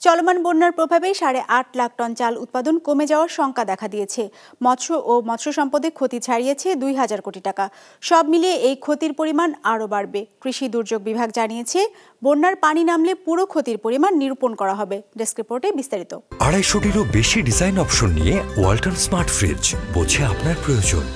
চলমান বন্যার প্রভাবে 8.5 লাখ টন চাল উৎপাদন কমে যাওয়ার শঙ্কা দেখা দিয়েছে। মৎস্য ও মৎস্য সম্পদে ক্ষতি ছাড়িয়েছে 2000 কোটি টাকা। সব মিলিয়ে এই ক্ষতির পরিমাণ আরও বাড়বে। কৃষি দুর্যোগ বিভাগ জানিয়েছে, বন্যার পানি নামলে পুরো ক্ষতির পরিমাণ নিরূপণ করা হবে। ডেস্ক রিপোর্টে বিস্তারিত। 250-টিরও বেশি ডিজাইন অপশন নিয়ে ওয়ালটন স্মার্ট ফ্রিজ, বোঝে আপনার প্রয়োজন।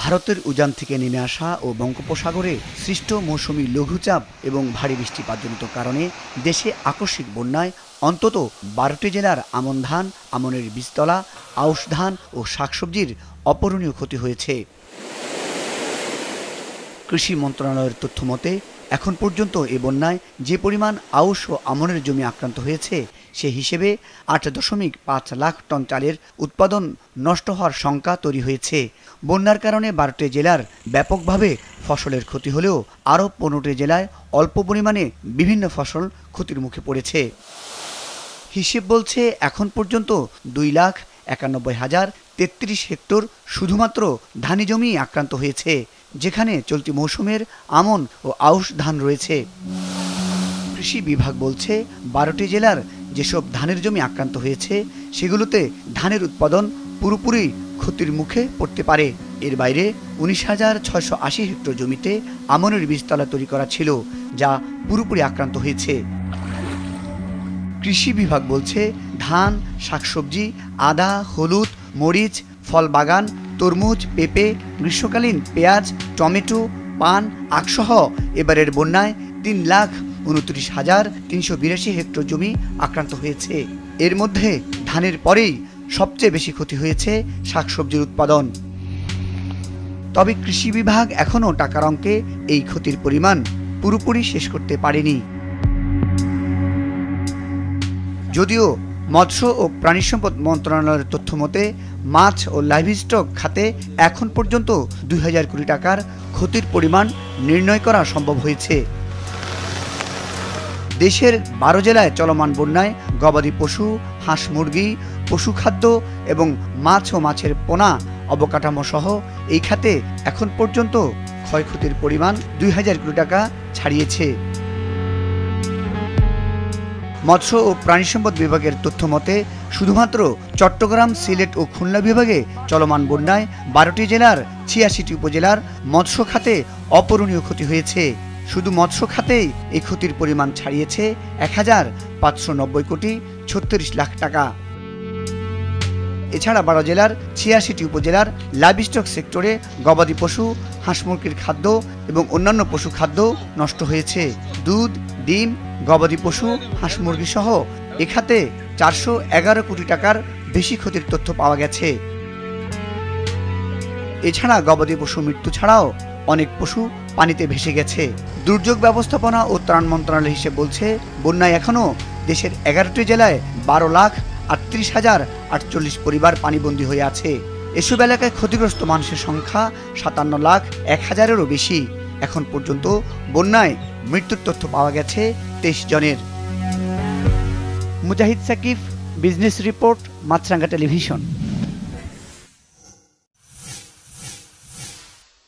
ভারতের উজান থেকে নেমে আসা ও বঙ্গোপসাগরে সৃষ্ট মৌসুমী লঘুচাপ এবং ভারী বৃষ্টিপাতজনিত কারণে দেশে আকস্মিক বন্যায় অন্তত 12টি জেলার আমন ধান, আমনের বীজতলা, আউশ ধান ও শাকসবজির অপূরণীয় ক্ষতি হয়েছে। কৃষি মন্ত্রণালয়ের তথ্য মতে এখন পর্যন্ত এ বন্যায় যে পরিমাণ আউশ ও আমনের জমি আক্রান্ত হয়েছে সে হিসেবে 8.5 লাখ টন চালের উৎপাদন নষ্ট হওয়ার শঙ্কা তৈরি হয়েছে। বন্যার কারণে 12টি জেলার ব্যাপকভাবে ফসলের ক্ষতি হলেও আরও 15টি জেলায় অল্প পরিমাণে বিভিন্ন ফসল ক্ষতির মুখে পড়েছে। হিসেব বলছে এখন পর্যন্ত 2,91,033 হেক্টর শুধুমাত্র ধানি জমি আক্রান্ত হয়েছে, যেখানে চলতি মৌসুমের আমন ও আউশ ধান রয়েছে। কৃষি বিভাগ বলছে 12টি জেলার যেসব ধানের জমি আক্রান্ত হয়েছে সেগুলোতে ধানের উৎপাদন পুরোপুরি ক্ষতির মুখে পড়তে পারে। এর বাইরে 19,680 হেক্টর জমিতে আমনের বীজতলা তৈরি করা ছিল, যা পুরোপুরি আক্রান্ত হয়েছে। কৃষি বিভাগ বলছে ধান, শাকসবজি, আদা, হলুদ, মরিচ, ফল বাগান, তরমুজ, পেঁপে, গ্রীষ্মকালীন পেঁয়াজ, টমেটো, পান, আখসহ এবারের বন্যায় 3,29,382 হেক্টর জমি আক্রান্ত হয়েছে। এর মধ্যে ধানের পরেই সবচেয়ে বেশি ক্ষতি হয়েছে শাকসবজির উৎপাদন। তবে কৃষি বিভাগ এখনও টাকার অঙ্কে এই ক্ষতির পরিমাণ পুরোপুরি শেষ করতে পারেনি। যদিও মৎস্য ও প্রাণী সম্পদ মন্ত্রণালয়ের তথ্য মতে মাছ ও লাইভস্টক খাতে এখন পর্যন্ত 2000 কোটি টাকার ক্ষতির পরিমাণ নির্ণয় করা সম্ভব হয়েছে। দেশের 12 জেলায় চলমান বন্যায় গবাদি পশু, হাঁস মুরগি, পশুখাদ্য এবং মাছ ও মাছের পোনা অবকাঠামো সহ এই খাতে এখন পর্যন্ত ক্ষয়ক্ষতির পরিমাণ 2000 কোটি টাকা ছাড়িয়েছে। মৎস্য ও প্রাণী সম্পদ বিভাগের তথ্য মতে শুধুমাত্র চট্টগ্রাম, সিলেট ও খুলনা বিভাগে চলমান বন্যায় 12টি জেলার 86টি উপজেলার মৎস্য খাতে অপূরণীয় ক্ষতি হয়েছে। শুধু মৎস্য খাতেই এই ক্ষতির পরিমাণ ছাড়িয়েছে 1,590 কোটি 36 লাখ টাকা। এছাড়া 12 জেলার 86টি উপজেলার লাইভস্টক সেক্টরে গবাদি পশু, হাঁস মুরগির খাদ্য এবং অন্যান্য পশু খাদ্য নষ্ট হয়েছে। দুধ, ডিম, গবাদি পশু, হাঁস মুরগি সহ এ খাতে 411 কোটি টাকার বেশি ক্ষতির তথ্য পাওয়া গেছে। এছাড়া গবাদি পশু মৃত্যু ছাড়াও অনেক পশু পানিতে ভেসে গেছে। দুর্যোগ ব্যবস্থাপনা ও ত্রাণ মন্ত্রণালয় হিসেবে বলছে বন্যায় এখনও দেশের 11টি জেলায় 12,38,048 পরিবার পানিবন্দী হয়ে আছে। এসব এলাকায় ক্ষতিগ্রস্ত মানুষের সংখ্যা 57,01,000-এরও বেশি। এখন পর্যন্ত বন্যায় মৃত্যুর তথ্য পাওয়া গেছে 23 জনের। মুজাহিদ সাকিব, বিজনেস রিপোর্ট, মাছরাঙ্গা টেলিভিশন।